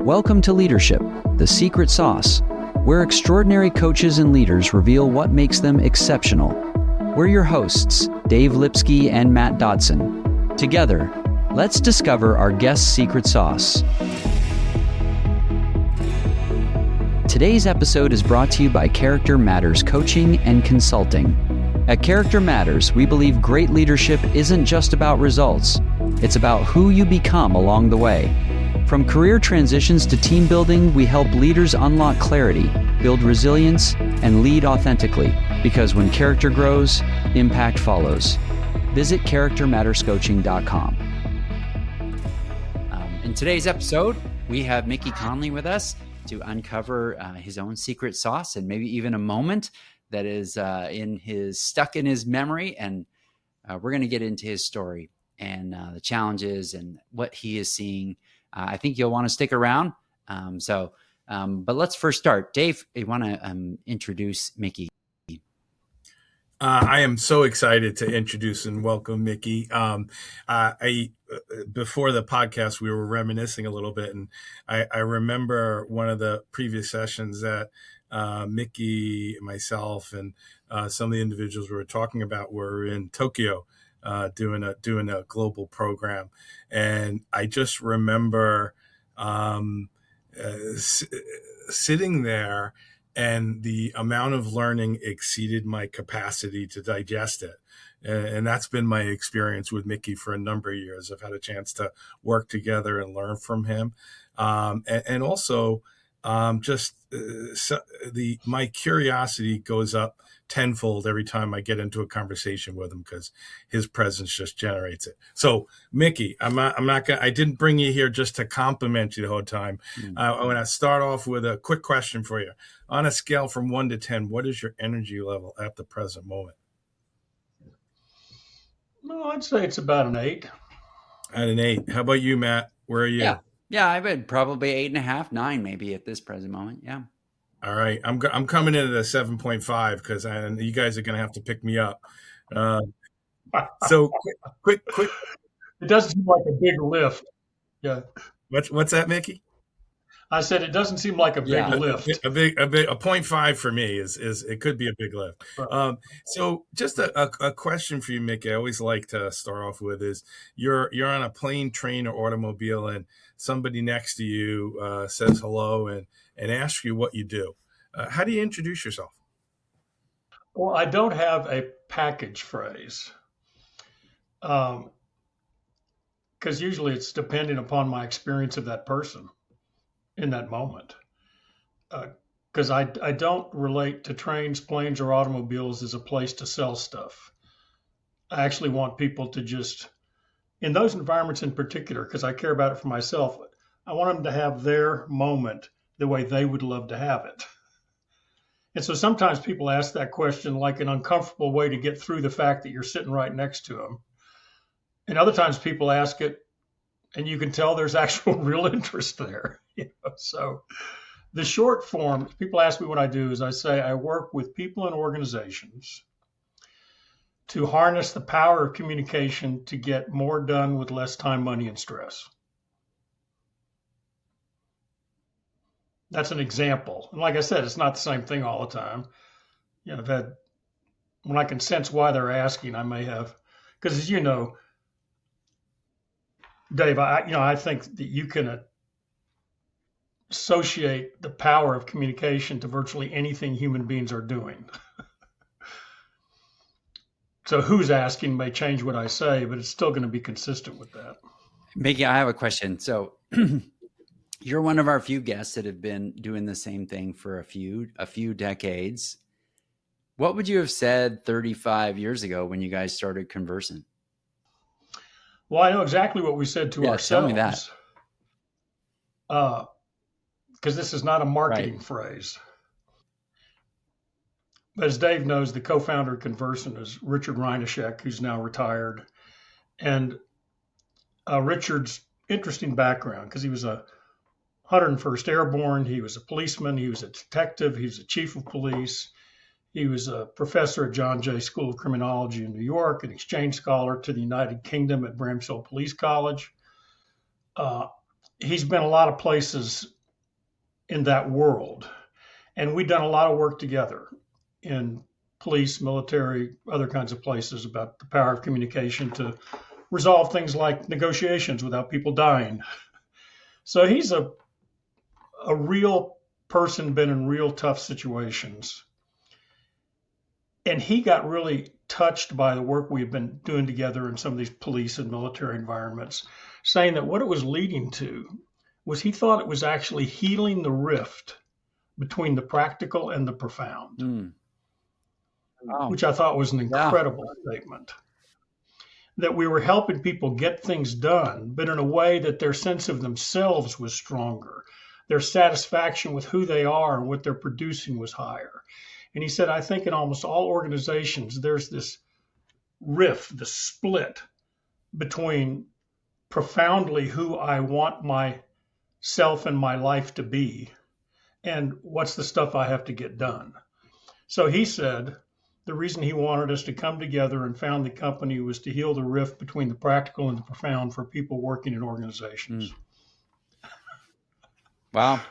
Welcome to Leadership, the secret sauce, where extraordinary coaches and leaders reveal what makes them exceptional. We're your hosts, Dave Lipsky and Matt Dodson. Together, let's discover our guest's secret sauce. Today's episode is brought to you by Character Matters Coaching and Consulting. At Character Matters, we believe great leadership isn't just about results. It's about who you become along the way. From career transitions to team building, we help leaders unlock clarity, build resilience, and lead authentically. Because when character grows, impact follows. Visit charactermatterscoaching.com. In today's episode, we have Mickey Connolly with us to uncover his own secret sauce and maybe even a moment that is stuck in his memory. And we're going to get into his story and the challenges and what he is seeing. I think you'll want to stick around. But let's first start. Dave, you want to introduce Mickey? I am so excited to introduce and welcome Mickey. Before the podcast, we were reminiscing a little bit, and I remember one of the previous sessions that Mickey, myself, and some of the individuals we were talking about were in Tokyo doing a global program, and I just remember sitting there. And the amount of learning exceeded my capacity to digest it. And that's been my experience with Mickey for a number of years. I've had a chance to work together and learn from him. And also my curiosity goes up tenfold every time I get into a conversation with him because his presence just generates it. So, Mickey, I didn't bring you here just to compliment you the whole time. I want to start off with a quick question for you. On a scale from 1 to 10, what is your energy level at the present moment? No, I'd say it's about an 8. At an 8. How about you, Matt? Where are you? Yeah, I would probably 8.5, 9 maybe at this present moment. Yeah. All right, I'm coming in at a 7.5 because you guys are going to have to pick me up. So quick. It doesn't seem like a big lift. Yeah. What's that, Mickey? I said it doesn't seem like a big lift. A 0.5 for me is it could be a big lift. Right. So just a question for you, Mickey. I always like to start off with is you're on a plane, train, or automobile, and somebody next to you says hello and asks you what you do. How do you introduce yourself? Well, I don't have a package phrase because usually it's dependent upon my experience of that person in that moment. Because I don't relate to trains, planes, or automobiles as a place to sell stuff. I actually want people to just, in those environments in particular, because I care about it for myself, I want them to have their moment the way they would love to have it. And so sometimes people ask that question like an uncomfortable way to get through the fact that you're sitting right next to them. And other times people ask it and you can tell there's actual real interest there. So the short form, people ask me what I do, is I say I work with people and organizations to harness the power of communication to get more done with less time, money, and stress. That's an example. And like I said, it's not the same thing all the time. I've had, when I can sense why they're asking, I may have, because as you know, Dave, I think that you can associate the power of communication to virtually anything human beings are doing. So who's asking may change what I say, but it's still going to be consistent with that. Mickey, I have a question. So you're one of our few guests that have been doing the same thing for a few decades. What would you have said 35 years ago when you guys started Conversant? Well, I know exactly what we said to ourselves. Tell me that. Because this is not a marketing phrase. But as Dave knows, the co-founder of Conversant is Richard Reinashek, who's now retired. And Richard's interesting background, because he was a 101st Airborne, he was a policeman, he was a detective, he was a chief of police. He was a professor at John Jay School of Criminology in New York, an exchange scholar to the United Kingdom at Bramshill Police College. He's been a lot of places in that world. And we'd done a lot of work together in police, military, other kinds of places about the power of communication to resolve things like negotiations without people dying. So he's a real person, been in real tough situations. And he got really touched by the work we've been doing together in some of these police and military environments, saying that what it was leading to was he thought it was actually healing the rift between the practical and the profound, which I thought was an incredible statement. That we were helping people get things done, but in a way that their sense of themselves was stronger. Their satisfaction with who they are and what they're producing was higher. And he said, I think in almost all organizations, there's this rift, the split between profoundly who I want myself and my life to be and what's the stuff I have to get done. So he said the reason he wanted us to come together and found the company was to heal the rift between the practical and the profound for people working in organizations. Wow.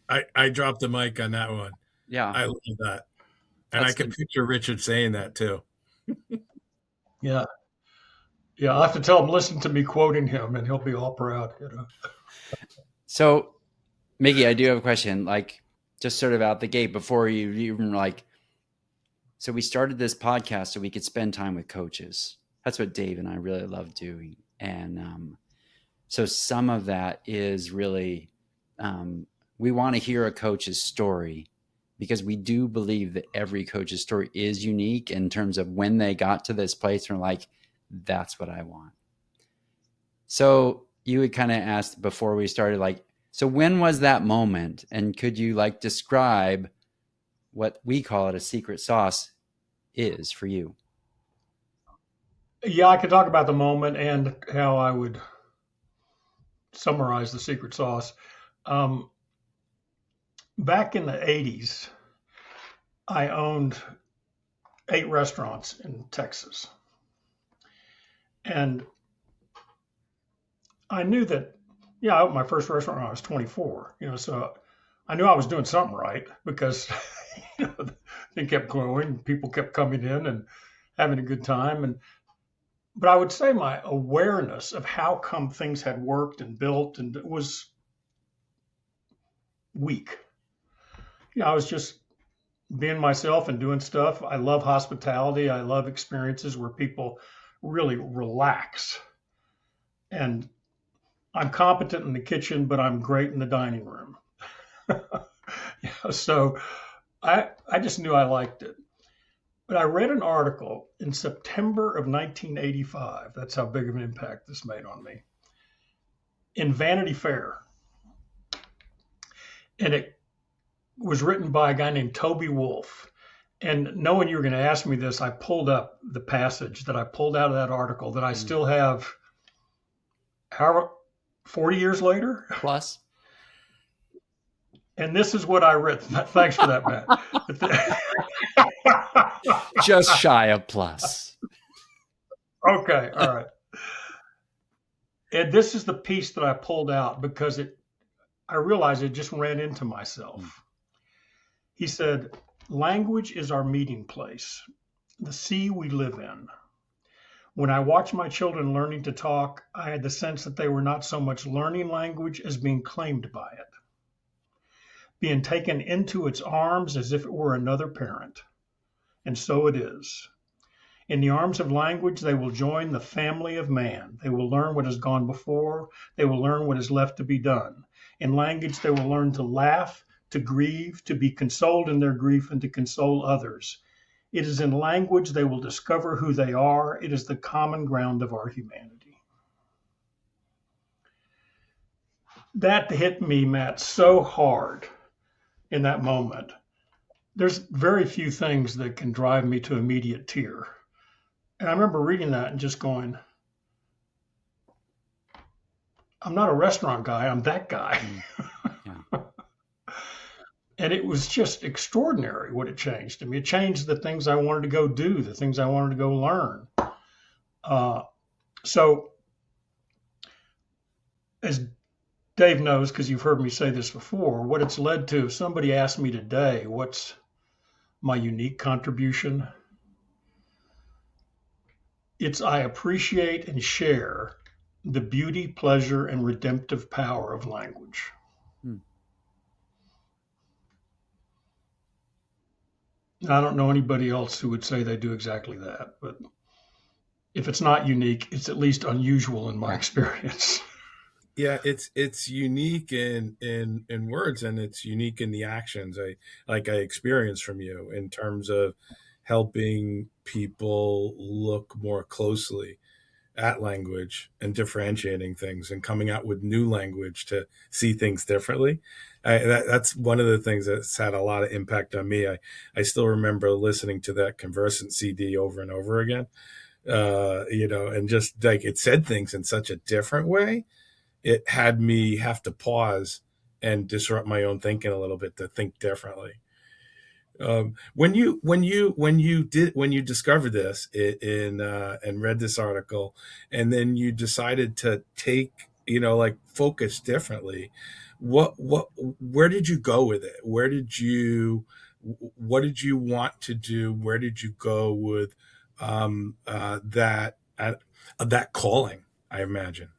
I dropped the mic on that one. Yeah. I love that. And I can picture Richard saying that too. Yeah. Yeah. I'll have to tell him, listen to me quoting him and he'll be all proud, you know. So Mickey, I do have a question, like just sort of out the gate before you even like, so we started this podcast so we could spend time with coaches. That's what Dave and I really love doing. And so some of that is really, we want to hear a coach's story because we do believe that every coach's story is unique in terms of when they got to this place and like, that's what I want. So you had kind of asked before we started, like, so when was that moment? And could you like describe what we call it a secret sauce is for you? Yeah, I could talk about the moment and how I would summarize the secret sauce. Back in the 80s, I owned 8 restaurants in Texas. And I knew that, I opened my first restaurant when I was 24, so I knew I was doing something right because it kept growing, people kept coming in and having a good time. But I would say my awareness of how come things had worked and built and was weak. I was just being myself and doing stuff. I love hospitality. I love experiences where people really relax. And I'm competent in the kitchen, but I'm great in the dining room. So I just knew I liked it. But I read an article in September of 1985. That's how big of an impact this made on me. In Vanity Fair. And it was written by a guy named Toby Wolfe. And knowing you were going to ask me this, I pulled up the passage that I pulled out of that article that I still have, 40 years later? Plus. And this is what I read. Thanks for that, Matt. Just shy of plus. Okay, all right. And this is the piece that I pulled out because I realized it just ran into myself. He said, language is our meeting place, the sea we live in. When I watched my children learning to talk, I had the sense that they were not so much learning language as being claimed by it, being taken into its arms as if it were another parent. And so it is. In the arms of language, they will join the family of man. They will learn what has gone before. They will learn what is left to be done. In language, they will learn to laugh, to grieve, to be consoled in their grief, and to console others. It is in language they will discover who they are. It is the common ground of our humanity. That hit me, Matt, so hard in that moment. There's very few things that can drive me to immediate tear. And I remember reading that and just going, I'm not a restaurant guy, I'm that guy. Yeah. And it was just extraordinary what it changed. I mean, it changed the things I wanted to go do, the things I wanted to go learn. So as Dave knows, because you've heard me say this before, what it's led to. If somebody asked me today, what's my unique contribution? It's I appreciate and share the beauty, pleasure, and redemptive power of language. Hmm. I don't know anybody else who would say they do exactly that, but if it's not unique, it's at least unusual in my experience. Yeah, it's unique in words, and it's unique in the actions I experienced from you in terms of helping people look more closely at language and differentiating things and coming out with new language to see things differently. That's one of the things that's had a lot of impact on me. I still remember listening to that Conversant CD over and over again, and just like it said things in such a different way. It had me have to pause and disrupt my own thinking a little bit to think differently. When you discovered this and read this article, and then you decided to take like focus differently, where did you go with it? What did you want to do? Where did you go with that calling? I imagine.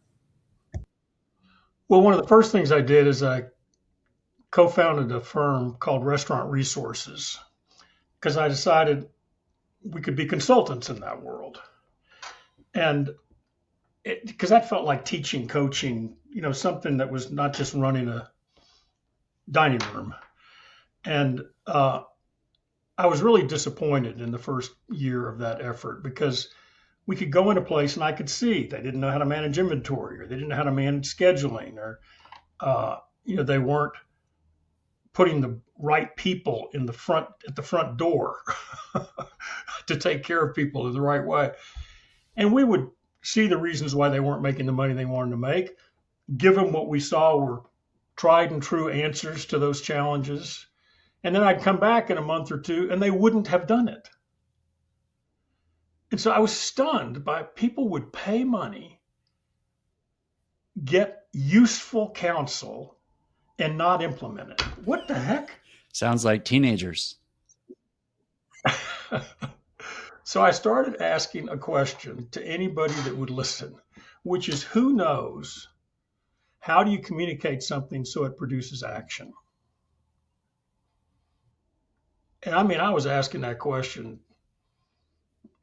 Well, one of the first things I did is I co-founded a firm called Restaurant Resources because I decided we could be consultants in that world. And because that felt like teaching, coaching, something that was not just running a dining room. And I was really disappointed in the first year of that effort because we could go in a place and I could see they didn't know how to manage inventory, or they didn't know how to manage scheduling, or they weren't putting the right people at the front door to take care of people in the right way. And we would see the reasons why they weren't making the money they wanted to make, give them what we saw were tried and true answers to those challenges. And then I'd come back in a month or two and they wouldn't have done it. And so I was stunned by people would pay money, get useful counsel, and not implement it. What the heck? Sounds like teenagers. So I started asking a question to anybody that would listen, which is, who knows how do you communicate something so it produces action? And I mean, I was asking that question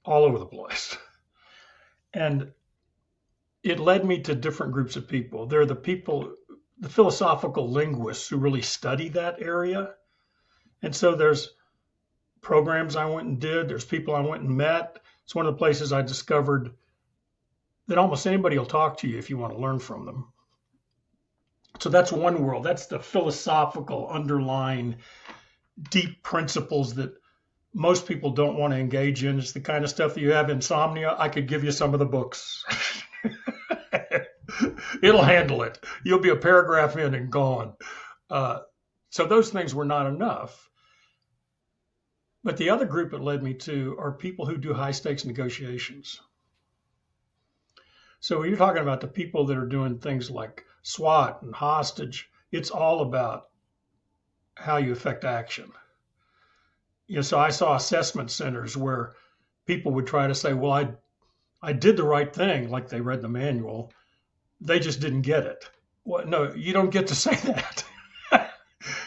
all over the place. And it led me to different groups of people. There are the people, the philosophical linguists who really study that area. And so there's programs I went and did. There's people I went and met. It's one of the places I discovered that almost anybody will talk to you if you want to learn from them. So that's one world. That's the philosophical underlying deep principles that most people don't want to engage in. It's the kind of stuff that you have insomnia. I could give you some of the books. It'll handle it. You'll be a paragraph in and gone. So those things were not enough. But the other group it led me to are people who do high stakes negotiations. So when you're talking about the people that are doing things like SWAT and hostage, it's all about how you affect action. So I saw assessment centers where people would try to say, well, I did the right thing, like they read the manual. They just didn't get it. Well, no, you don't get to say that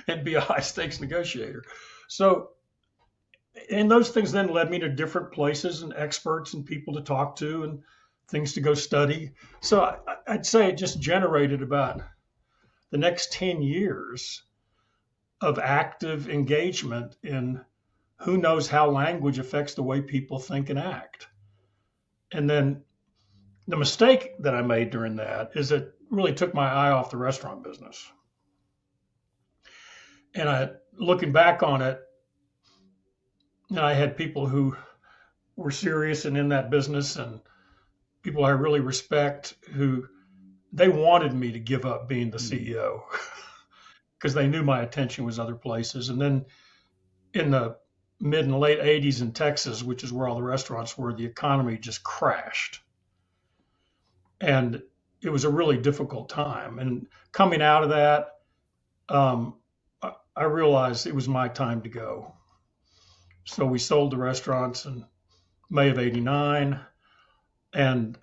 and be a high stakes negotiator. So, and those things then led me to different places and experts and people to talk to and things to go study. So I'd say it just generated about the next 10 years of active engagement in who knows how language affects the way people think and act. And then the mistake that I made during that is it really took my eye off the restaurant business. And looking back on it, I had people who were serious and in that business, and people I really respect who they wanted me to give up being the CEO because they knew my attention was other places. And then in the mid and late 80s in Texas, which is where all the restaurants were, the economy just crashed. And it was a really difficult time. And coming out of that, I realized it was my time to go. So we sold the restaurants in May of '89. And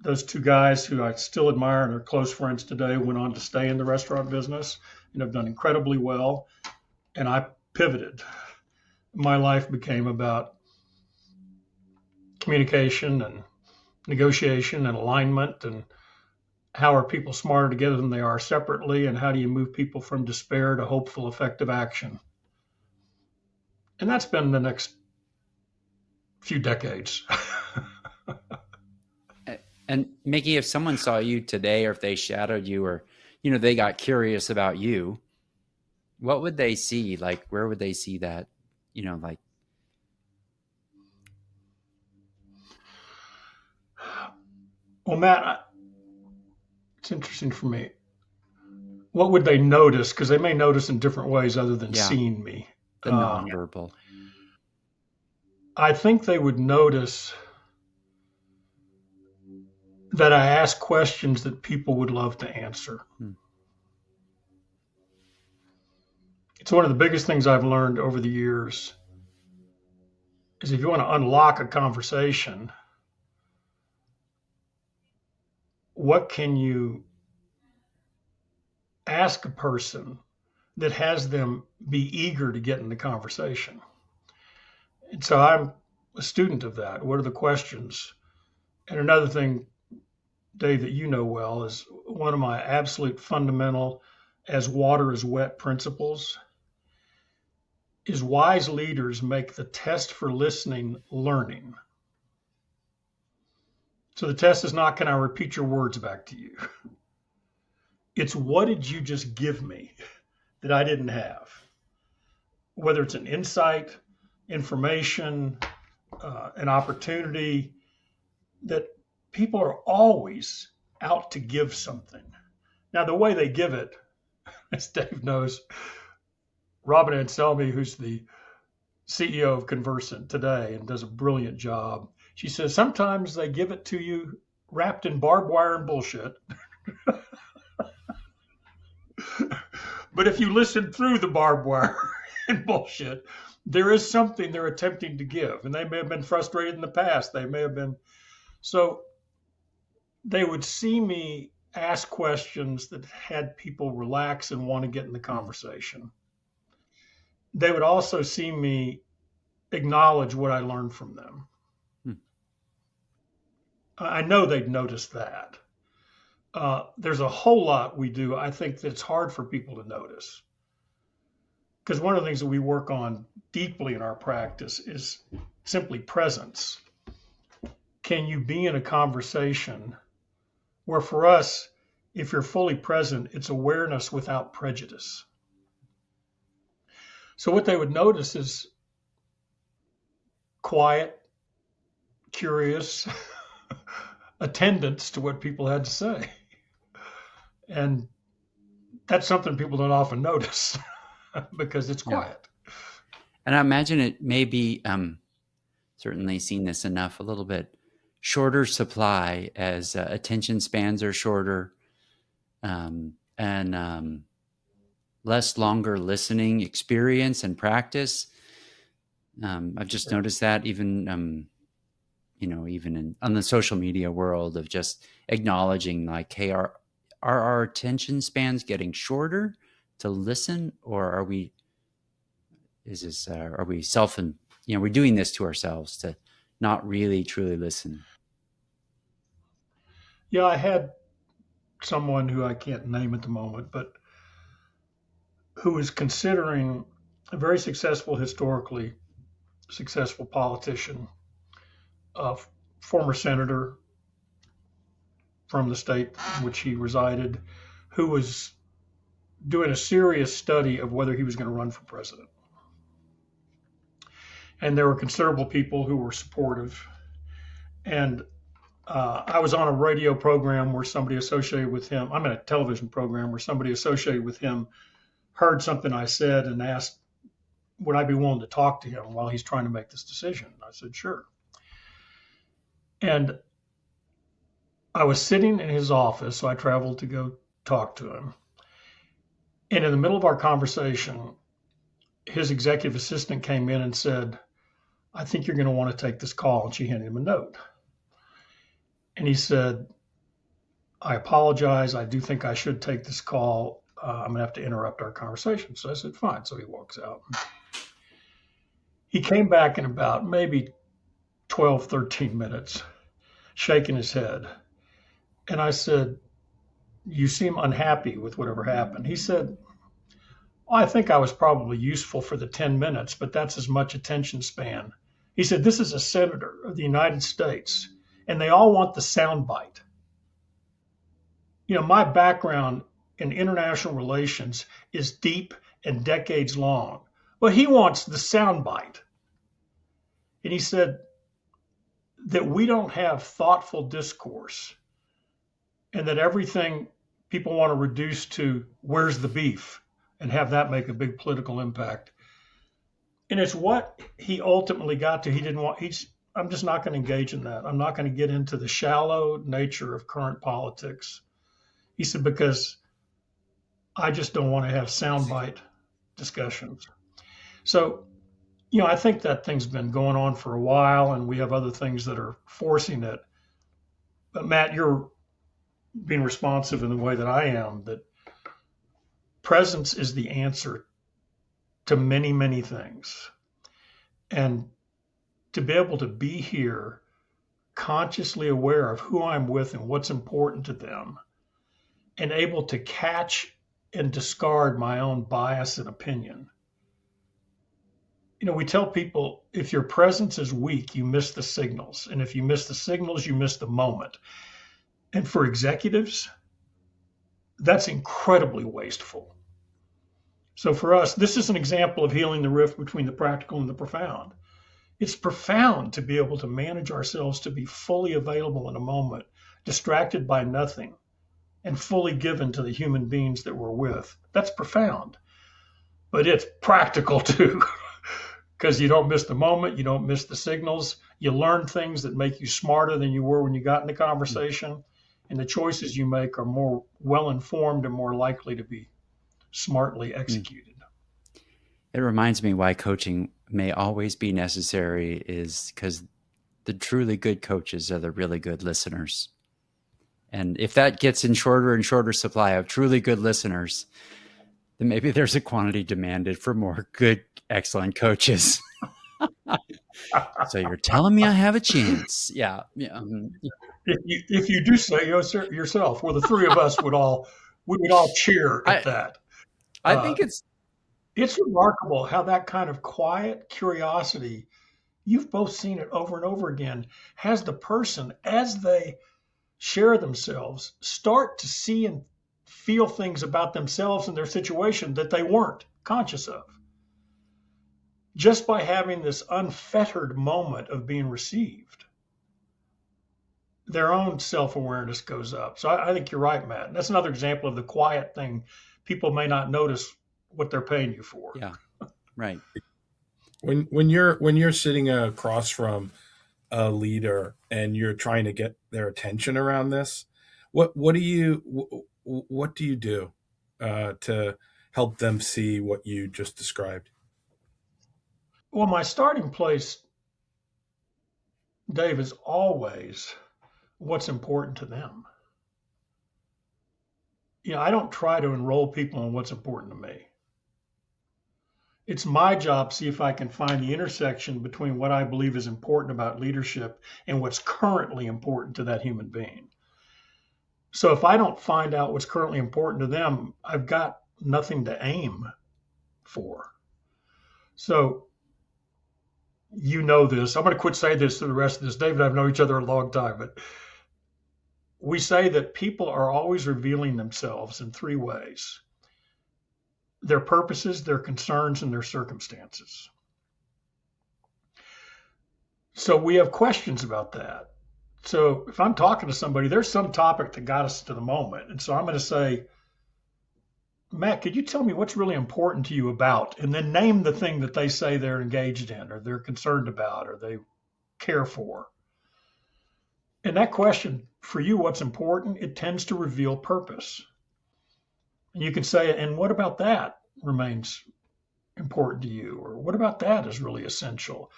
those two guys who I still admire and are close friends today went on to stay in the restaurant business and have done incredibly well. And I pivoted. My life became about communication and negotiation and alignment, and how are people smarter together than they are separately, and how do you move people from despair to hopeful, effective action. And that's been the next few decades. And Mickey, if someone saw you today, or if they shadowed you, or, they got curious about you, what would they see? Like, where would they see that, like? Well, Matt, it's interesting for me. What would they notice? Because they may notice in different ways other than seeing me. The nonverbal. I think they would notice that I ask questions that people would love to answer. It's one of the biggest things I've learned over the years is if you want to unlock a conversation, what can you ask a person that has them be eager to get in the conversation? And so I'm a student of that. What are the questions? And another thing, Dave, that you know well, is one of my absolute fundamental as water is wet principles is wise leaders make the test for listening learning. So the test is not, can I repeat your words back to you? It's, what did you just give me that I didn't have? Whether it's an insight, information, an opportunity, that people are always out to give something. Now, the way they give it, as Dave knows, Robin Anselmi, who's the CEO of Conversant today and does a brilliant job, she says, sometimes they give it to you wrapped in barbed wire and bullshit. But if you listen through the barbed wire and bullshit, there is something they're attempting to give. And they may have been frustrated in the past. They may have been. So they would see me ask questions that had people relax and want to get in the conversation. They would also see me acknowledge what I learned from them. I know they'd notice that. There's a whole lot we do, I think, that's hard for people to notice. Because one of the things that we work on deeply in our practice is simply presence. Can you be in a conversation where, for us, if you're fully present, it's awareness without prejudice. So what they would notice is quiet, curious attendance to what people had to say. And that's something people don't often notice because it's quiet. And I imagine it may be, certainly seen this enough, a little bit shorter supply as attention spans are shorter, and less longer listening experience and practice. I've just noticed that even, even on the social media world, of just acknowledging like, hey, are our attention spans getting shorter to listen, or are we we're doing this to ourselves to not really truly listen? Yeah, I had someone who I can't name at the moment, but who was considering a very historically successful politician, a former senator from the state in which he resided, who was doing a serious study of whether he was going to run for president. And there were considerable people who were supportive. And I was on a radio program where somebody associated with him, I'm in a television program where somebody associated with him heard something I said and asked, would I be willing to talk to him while he's trying to make this decision? And I said, sure. And I was sitting in his office, so I traveled to go talk to him. And in the middle of our conversation, his executive assistant came in and said, I think you're going to want to take this call. And she handed him a note. And he said, I apologize. I do think I should take this call. I'm going to have to interrupt our conversation. So I said, fine. So he walks out. He came back in about maybe 12, 13 minutes, shaking his head. And I said, you seem unhappy with whatever happened. He said, well, I think I was probably useful for the 10 minutes, but that's as much attention span. He said, this is a senator of the United States, and they all want the soundbite. You know, my background in international relations is deep and decades long, but he wants the soundbite. And he said that we don't have thoughtful discourse and that everything people want to reduce to where's the beef and have that make a big political impact. And it's what he ultimately got to. He didn't want, I'm just not going to engage in that. I'm not going to get into the shallow nature of current politics. He said, because I just don't want to have soundbite discussions. So, you know, I think that thing's been going on for a while and we have other things that are forcing it. But Matt, you're being responsive in the way that I am, that presence is the answer to many, many things. And to be able to be here consciously aware of who I'm with and what's important to them, and able to catch and discard my own bias and opinion. You know, we tell people if your presence is weak, you miss the signals. And if you miss the signals, you miss the moment. And for executives, that's incredibly wasteful. So for us, this is an example of healing the rift between the practical and the profound. It's profound to be able to manage ourselves to be fully available in a moment, distracted by nothing, and fully given to the human beings that we're with. That's profound. But it's practical too, because you don't miss the moment, you don't miss the signals, you learn things that make you smarter than you were when you got in the conversation, and the choices you make are more well-informed and more likely to be smartly executed. It reminds me why coaching may always be necessary is because the truly good coaches are the really good listeners. And if that gets in shorter and shorter supply of truly good listeners, then maybe there's a quantity demanded for more good, excellent coaches. So you're telling me I have a chance. Yeah. If you do say yourself, well, the three of us we would all cheer at that. I think it's remarkable how that kind of quiet curiosity, you've both seen it over and over again, has the person, as they share themselves, start to see and feel things about themselves and their situation that they weren't conscious of. Just by having this unfettered moment of being received, their own self-awareness goes up. So I think you're right, Matt. And that's another example of the quiet thing. People may not notice what they're paying you for. Yeah, right. When you're sitting across from a leader and you're trying to get their attention around this, what do you do to help them see what you just described? Well, my starting place, Dave, is always what's important to them. You know, I don't try to enroll people in what's important to me. It's my job to see if I can find the intersection between what I believe is important about leadership and what's currently important to that human being. So if I don't find out what's currently important to them, I've got nothing to aim for. So you know this. I'm going to quit saying this to the rest of this. David and I have known each other a long time, but we say that people are always revealing themselves in three ways: their purposes, their concerns, and their circumstances. So we have questions about that. So if I'm talking to somebody, there's some topic that got us to the moment. And so I'm going to say, Matt, could you tell me what's really important to you about, and then name the thing that they say they're engaged in or they're concerned about or they care for. And that question, for you, what's important, it tends to reveal purpose. And you can say, and what about that remains important to you? Or what about that is really essential?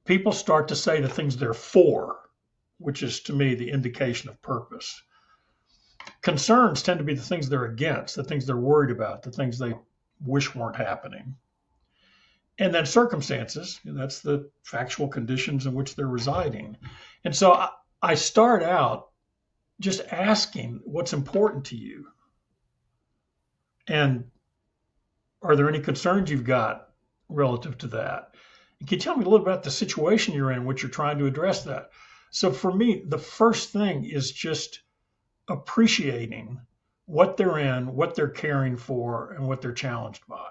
People start to say the things they're for, which is to me the indication of purpose. Concerns tend to be the things they're against, the things they're worried about, the things they wish weren't happening. And then circumstances, that's the factual conditions in which they're residing. And so I start out just asking what's important to you. And are there any concerns you've got relative to that? Can you tell me a little about the situation you're in, which you're trying to address that? So for me, the first thing is just appreciating what they're in, what they're caring for, and what they're challenged by.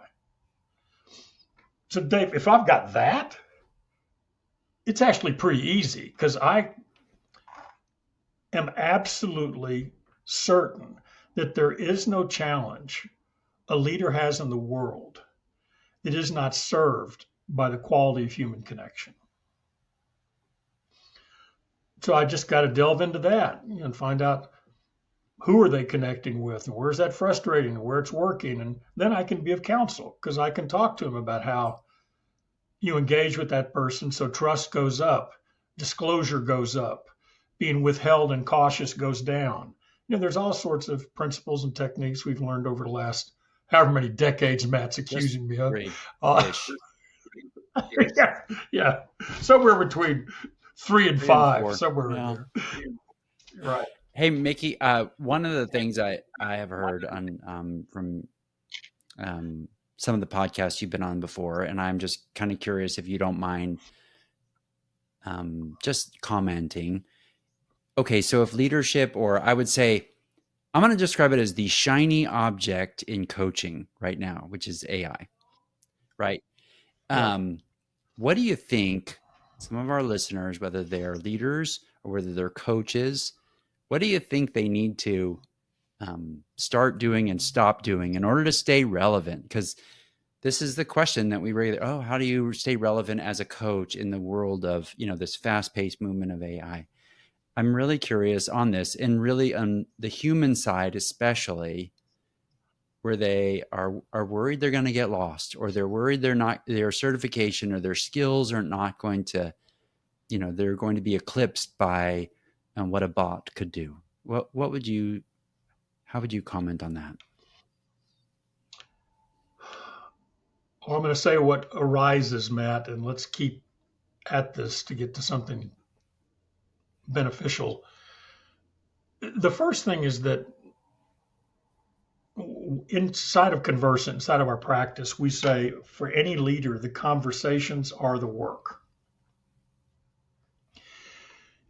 So Dave, if I've got that, it's actually pretty easy because I am absolutely certain that there is no challenge a leader has in the world that is not served by the quality of human connection. So I just got to delve into that and find out who are they connecting with and where's that frustrating and where it's working. And then I can be of counsel because I can talk to them about how you engage with that person so trust goes up, disclosure goes up, being withheld and cautious goes down. There's all sorts of principles and techniques we've learned over the last however many decades Matt's accusing me of. Yeah. Somewhere between 3 and 5, somewhere in there. Right. Hey, Mickey, one of the things I have heard on from some of the podcasts you've been on before, and I'm just kind of curious if you don't mind just commenting. Okay, so if leadership, or I would say, I'm going to describe it as the shiny object in coaching right now, which is AI, right? Yeah. What do you think some of our listeners, whether they're leaders or whether they're coaches, what do you think they need to start doing and stop doing in order to stay relevant? Because this is the question that we regularly, how do you stay relevant as a coach in the world of, this fast-paced movement of AI? I'm really curious on this, and really on the human side, especially, where they are worried they're going to get lost, or they're worried their certification or their skills are not going to, they're going to be eclipsed by what a bot could do. How would you comment on that? Well, I'm going to say what arises, Matt, and let's keep at this to get to something beneficial. The first thing is that inside of Conversant, inside of our practice, we say for any leader, the conversations are the work.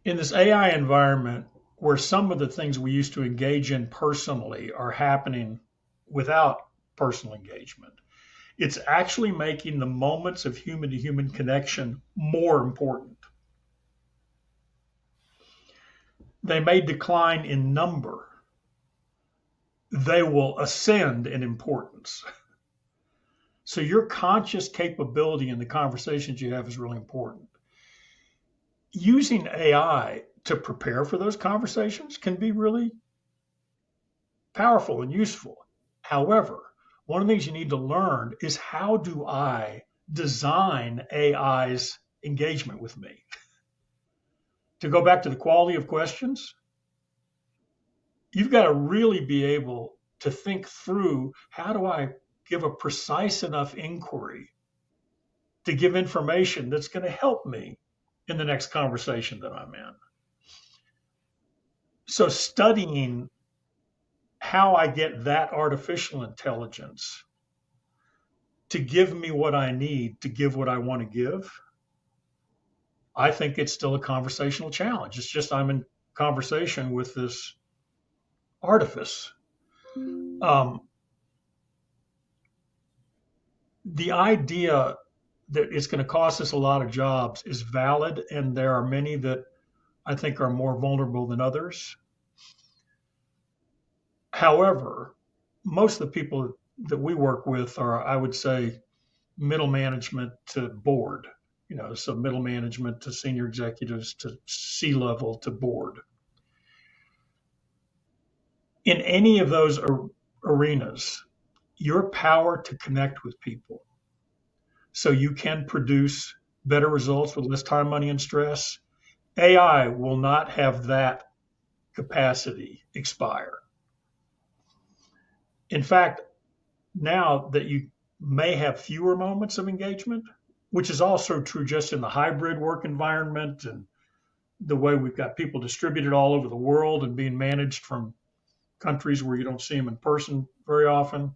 In this AI environment, where some of the things we used to engage in personally are happening without personal engagement, it's actually making the moments of human-to-human connection more important. They may decline in number. They will ascend in importance. So your conscious capability in the conversations you have is really important. Using AI to prepare for those conversations can be really powerful and useful. However, one of the things you need to learn is, how do I design AI's engagement with me? To go back to the quality of questions, you've got to really be able to think through, how do I give a precise enough inquiry to give information that's going to help me in the next conversation that I'm in? So studying how I get that artificial intelligence to give me what I need to give what I want to give, I think it's still a conversational challenge. It's just I'm in conversation with this artifice. The idea that it's going to cost us a lot of jobs is valid, and there are many that I think are more vulnerable than others. However, most of the people that we work with are, I would say, middle management to board. so middle management to senior executives to C-level to board. In any of those arenas, your power to connect with people so you can produce better results with less time, money, and stress, AI will not have that capacity expire. In fact, now that you may have fewer moments of engagement, which is also true just in the hybrid work environment and the way we've got people distributed all over the world and being managed from countries where you don't see them in person very often.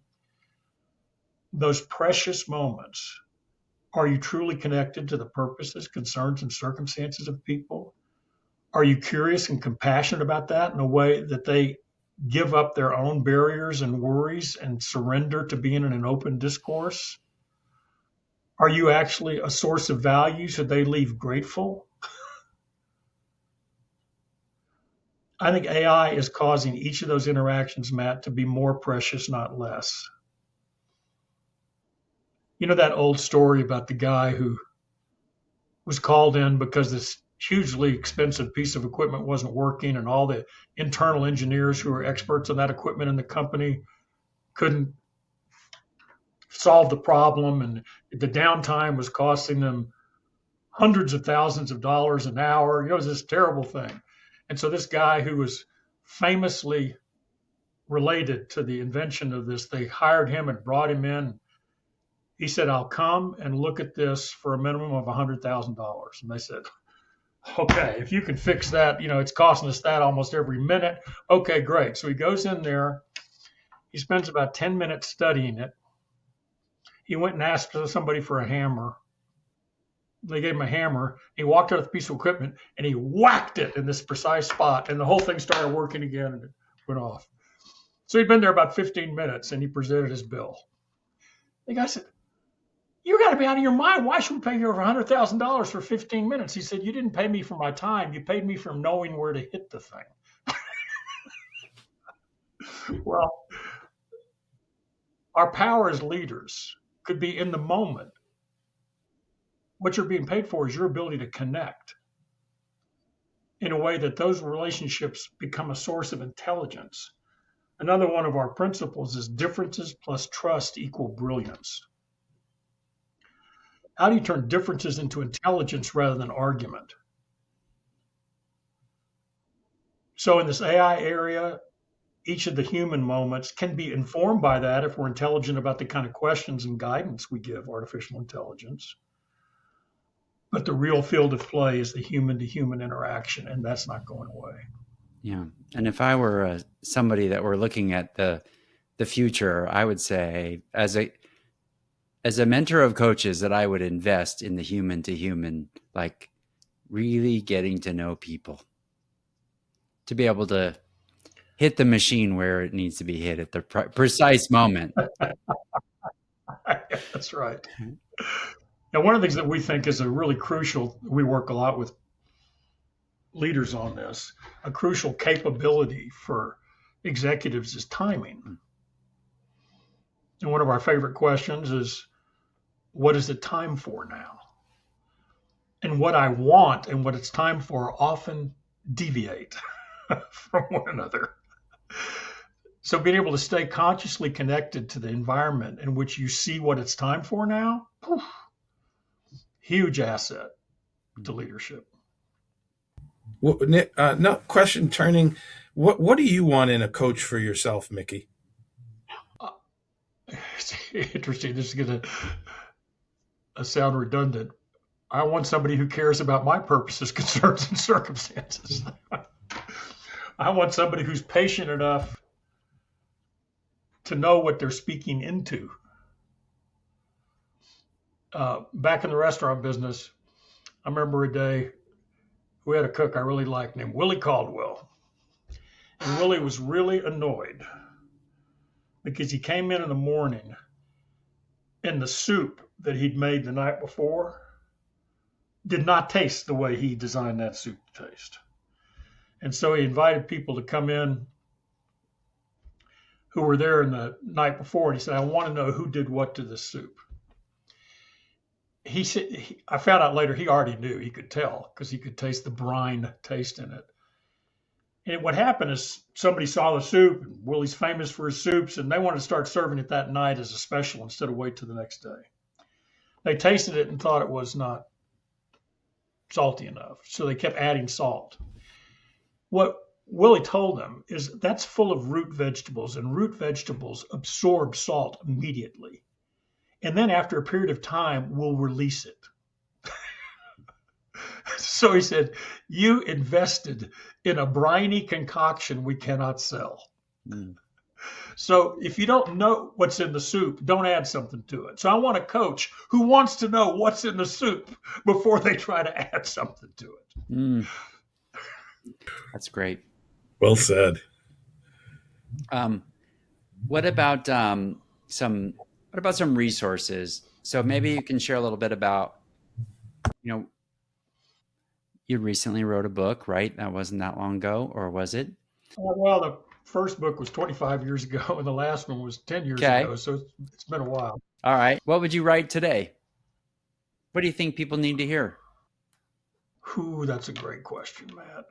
Those precious moments, are you truly connected to the purposes, concerns, and circumstances of people? Are you curious and compassionate about that in a way that they give up their own barriers and worries and surrender to being in an open discourse? Are you actually a source of value so they leave grateful? I think AI is causing each of those interactions, Matt, to be more precious, not less. You know that old story about the guy who was called in because this hugely expensive piece of equipment wasn't working, and all the internal engineers who were experts on that equipment in the company couldn't solve the problem, and the downtime was costing them hundreds of thousands of dollars an hour. It was this terrible thing. And so this guy who was famously related to the invention of this, they hired him and brought him in. He said, I'll come and look at this for a minimum of $100,000. And they said, okay, if you can fix that, it's costing us that almost every minute. Okay, great. So he goes in there. He spends about 10 minutes studying it. He went and asked somebody for a hammer. They gave him a hammer. He walked out with a piece of equipment and he whacked it in this precise spot, and the whole thing started working again and it went off. So he'd been there about 15 minutes and he presented his bill. The guy said, you got to be out of your mind. Why should we pay you over $100,000 for 15 minutes? He said, you didn't pay me for my time. You paid me for knowing where to hit the thing. Well, our power as leaders could be in the moment. What you're being paid for is your ability to connect in a way that those relationships become a source of intelligence. Another one of our principles is differences plus trust equal brilliance. How do you turn differences into intelligence rather than argument? So in this AI area, each of the human moments can be informed by that if we're intelligent about the kind of questions and guidance we give artificial intelligence. But the real field of play is the human-to-human interaction, and that's not going away. Yeah. And if I were somebody that were looking at the future, I would say as a mentor of coaches that I would invest in the human-to-human, like really getting to know people, to be able to hit the machine where it needs to be hit at the precise moment. That's right. Now, one of the things that we think is a really crucial, we work a lot with leaders on this, a crucial capability for executives is timing. And one of our favorite questions is, what is it time for now? And what I want and what it's time for often deviate from one another. So being able to stay consciously connected to the environment in which you see what it's time for now, huge asset to leadership. Well, Nick, no question turning. What do you want in a coach for yourself, Mickey? It's interesting. This is going to sound redundant. I want somebody who cares about my purposes, concerns, and circumstances. I want somebody who's patient enough to know what they're speaking into. Back in the restaurant business, I remember a day we had a cook I really liked named Willie Caldwell. And Willie was really annoyed because he came in the morning and the soup that he'd made the night before did not taste the way he designed that soup to taste. And so he invited people to come in who were there in the night before. And he said, I want to know who did what to this soup. he said, I found out later he already knew, he could tell because he could taste the brine taste in it. And what happened is somebody saw the soup, and Willie's famous for his soups, and they wanted to start serving it that night as a special instead of wait till the next day. They tasted it and thought it was not salty enough, so they kept adding salt. What Willie told them is that's full of root vegetables, and root vegetables absorb salt immediately. And then after a period of time, we'll release it. So he said, you invested in a briny concoction we cannot sell. Mm. So if you don't know what's in the soup, don't add something to it. So I want a coach who wants to know what's in the soup before they try to add something to it. Mm. That's great. Well said. What about some resources? So maybe you can share a little bit about, you recently wrote a book, right? That wasn't that long ago, or was it? Well, the first book was 25 years ago, and the last one was 10 years ago. So it's been a while. All right. What would you write today? What do you think people need to hear? Ooh, that's a great question, Matt.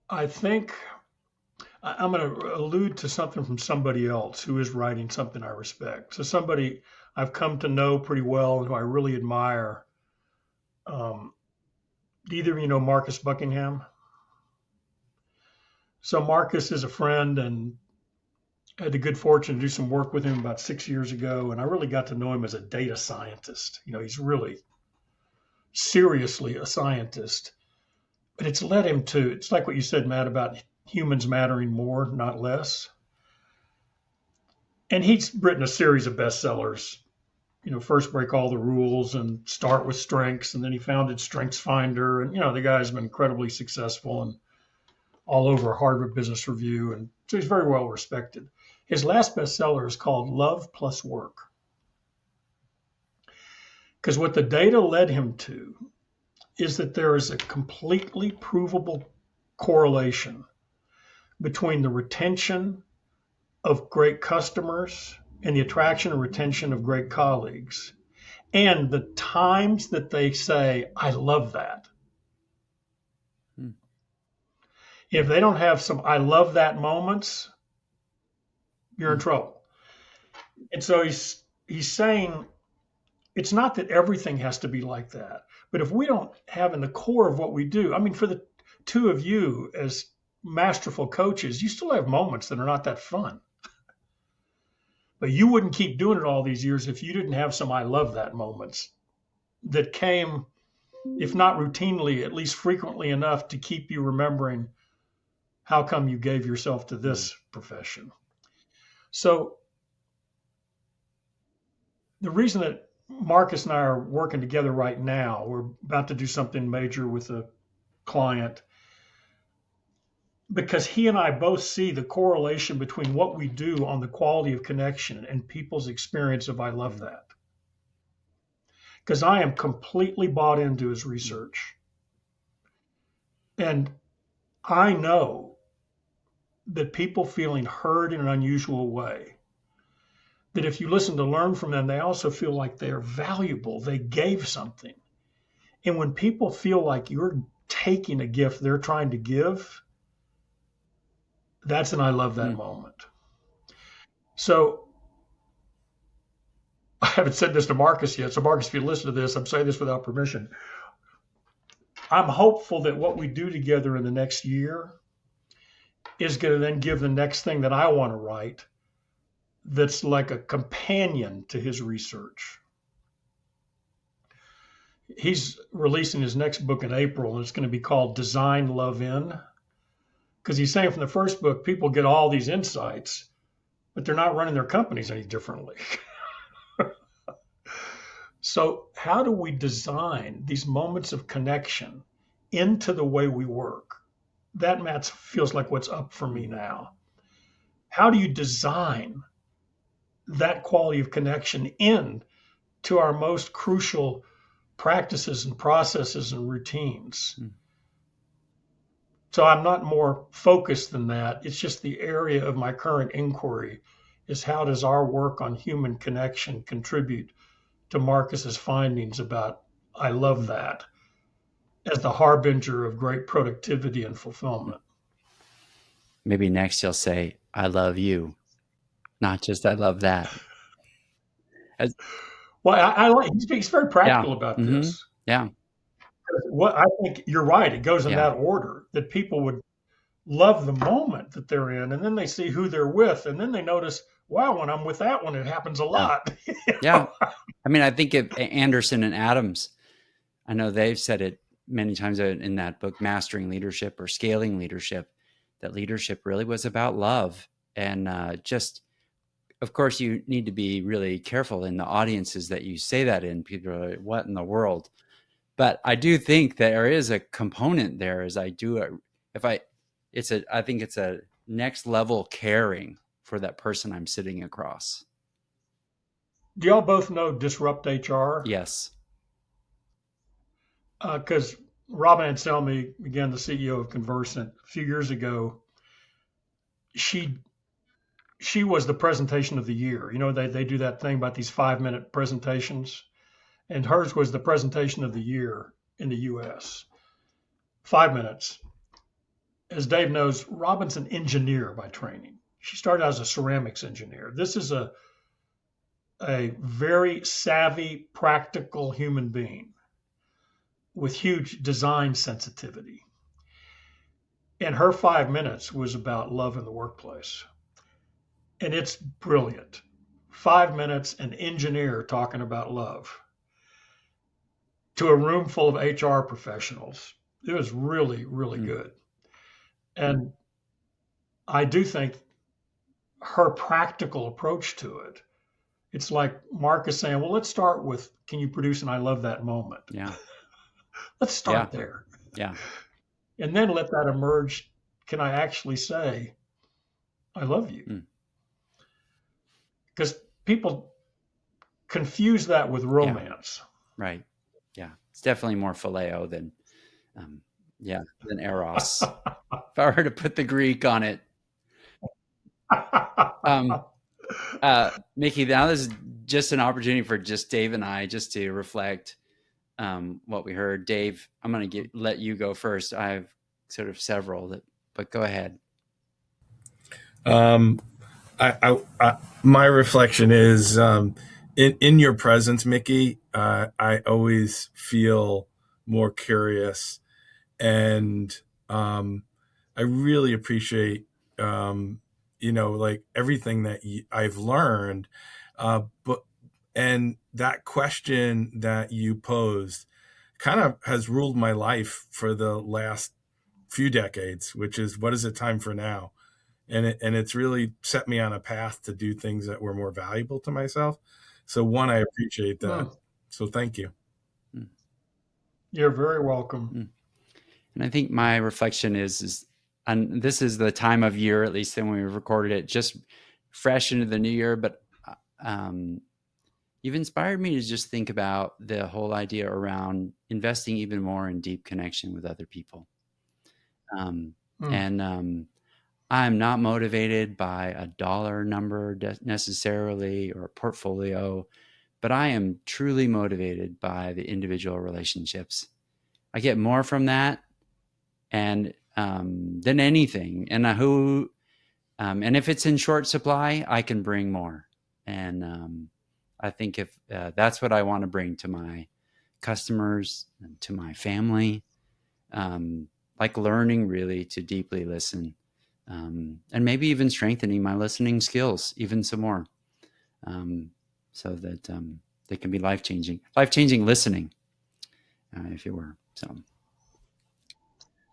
I think I'm going to allude to something from somebody else who is writing something I respect. So somebody I've come to know pretty well and who I really admire. Do either of you know Marcus Buckingham? So Marcus is a friend, and I had the good fortune to do some work with him about 6 years ago, and I really got to know him as a data scientist. He's really seriously a scientist, but it's led him to, it's like what you said, Matt, about humans mattering more, not less. And he's written a series of bestsellers, First Break All the Rules and Start with Strengths. And then he founded Strengths Finder. And, the guy's been incredibly successful and all over Harvard Business Review. And so he's very well respected. His last bestseller is called Love Plus Work. Because what the data led him to is that there is a completely provable correlation between the retention of great customers and the attraction and retention of great colleagues, and the times that they say, I love that. If they don't have some I love that moments, you're in trouble. And so he's saying it's not that everything has to be like that, but if we don't have in the core of what we do, for the two of you as masterful coaches, you still have moments that are not that fun. But you wouldn't keep doing it all these years if you didn't have some I love that moments that came, if not routinely, at least frequently enough to keep you remembering how come you gave yourself to this profession. So the reason that Marcus and I are working together right now, we're about to do something major with a client, because he and I both see the correlation between what we do on the quality of connection and people's experience of I love that. Because I am completely bought into his research. And I know that people feeling heard in an unusual way, that if you listen to learn from them, they also feel like they're valuable. They gave something. And when people feel like you're taking a gift they're trying to give, that's an I love that moment. So I haven't said this to Marcus yet. So Marcus, if you listen to this, I'm saying this without permission. I'm hopeful that what we do together in the next year is going to then give the next thing that I want to write that's like a companion to his research. He's releasing his next book in April, and it's going to be called Design Love In. Because he's saying from the first book, people get all these insights, but they're not running their companies any differently. So how do we design these moments of connection into the way we work? That, Matt, feels like what's up for me now. How do you design that quality of connection in to our most crucial practices and processes and routines? So I'm not more focused than that. It's just the area of my current inquiry is how does our work on human connection contribute to Marcus's findings about I love that as the harbinger of great productivity and fulfillment. Maybe next you'll say, I love you, not just I love that. Well, I like he's very practical about Mm-hmm. this. Yeah. What I think you're right. It goes in Yeah. that order that people would love the moment that they're in, and then they see who they're with, and then they notice, wow, when I'm with that one, it happens a lot. Yeah. I mean, I think of Anderson and Adams. I know they've said it many times in that book, Mastering Leadership or Scaling Leadership, that leadership really was about love. And just, of course, you need to be really careful in the audiences that you say that in. People are like, what in the world? But I do think there is a component there as I do it. I think it's a next level caring for that person I'm sitting across. Do y'all both know Disrupt HR? Yes. Because Robin Anselmi, again, the CEO of Conversant, a few years ago, she was the presentation of the year. You know, they do that thing about these 5-minute presentations, and hers was the presentation of the year in the U.S. 5 minutes. As Dave knows, Robin's an engineer by training. She started out as a ceramics engineer. This is a very savvy, practical human being with huge design sensitivity. And her 5 minutes was about love in the workplace. And it's brilliant. 5 minutes, an engineer talking about love to a room full of HR professionals. It was really, really good. And I do think her practical approach to it, it's like Mark is saying, well, let's start with, can you produce an I love that moment? Yeah. Let's start there. Yeah. And then let that emerge. Can I actually say, I love you? Because people confuse that with romance. Yeah. Right. Yeah. It's definitely more phileo than eros. If I were to put the Greek on it. Mickey, now this is just an opportunity for just Dave and I just to reflect what we heard. Dave, I'm going to let you go first. I have sort of several, but go ahead. My reflection is in your presence, Mickey. I always feel more curious, and I really appreciate like everything that I've learned. And that question that you posed kind of has ruled my life for the last few decades, which is, what is it time for now? And it's really set me on a path to do things that were more valuable to myself. So one, I appreciate that. So thank you. You're very welcome. And I think my reflection is, and this is the time of year, at least when we recorded it, just fresh into the new year. But you've inspired me to just think about the whole idea around investing even more in deep connection with other people. And I'm not motivated by a dollar number necessarily or a portfolio, but I am truly motivated by the individual relationships. I get more from that and than anything. And and if it's in short supply, I can bring more. And I think if that's what I want to bring to my customers and to my family, like learning really to deeply listen. And maybe even strengthening my listening skills even some more, so that they can be life-changing listening, if you were. So,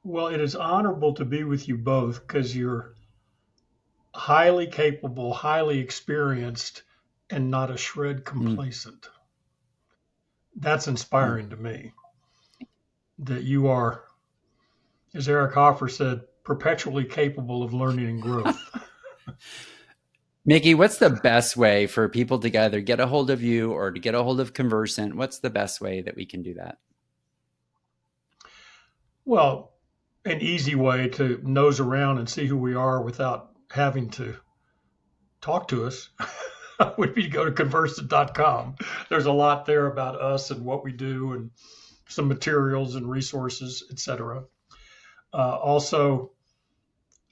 well, it is honorable to be with you both because you're highly capable, highly experienced, and not a shred complacent. That's inspiring to me. That you are, as Eric Hoffer said, perpetually capable of learning and growth. Mickey, what's the best way for people to either get a hold of you or to get a hold of Conversant? What's the best way that we can do that? Well, an easy way to nose around and see who we are without having to talk to us would be to go to conversant.com. There's a lot there about us and what we do, and some materials and resources, etc. Also,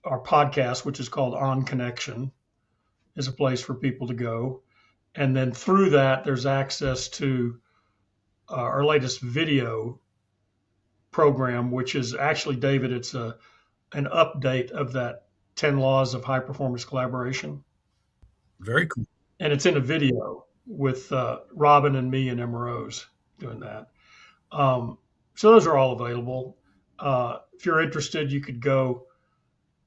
our podcast, which is called On Connection, is a place for people to go. And then through that, there's access to our latest video program, which is actually, David, it's an update of that 10 Laws of High Performance Collaboration. Very cool. And it's in a video with Robin and me and MROs doing that. So those are all available. If you're interested, you could go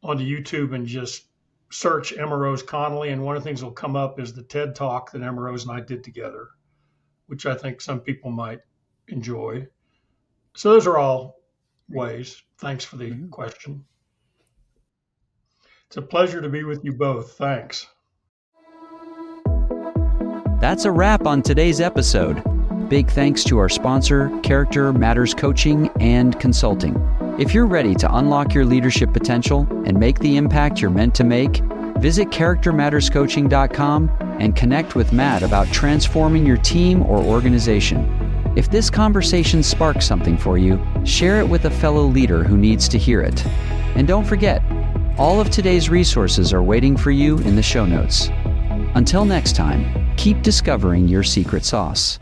onto YouTube and just search MROs Connolly, and one of the things that will come up is the TED Talk that MROs and I did together, which I think some people might enjoy. So those are all ways. Thanks for the question. It's a pleasure to be with you both. Thanks. That's a wrap on today's episode. Big thanks to our sponsor, Character Matters Coaching and Consulting. If you're ready to unlock your leadership potential and make the impact you're meant to make, visit charactermatterscoaching.com and connect with Matt about transforming your team or organization. If this conversation sparks something for you, share it with a fellow leader who needs to hear it. And don't forget, all of today's resources are waiting for you in the show notes. Until next time, keep discovering your secret sauce.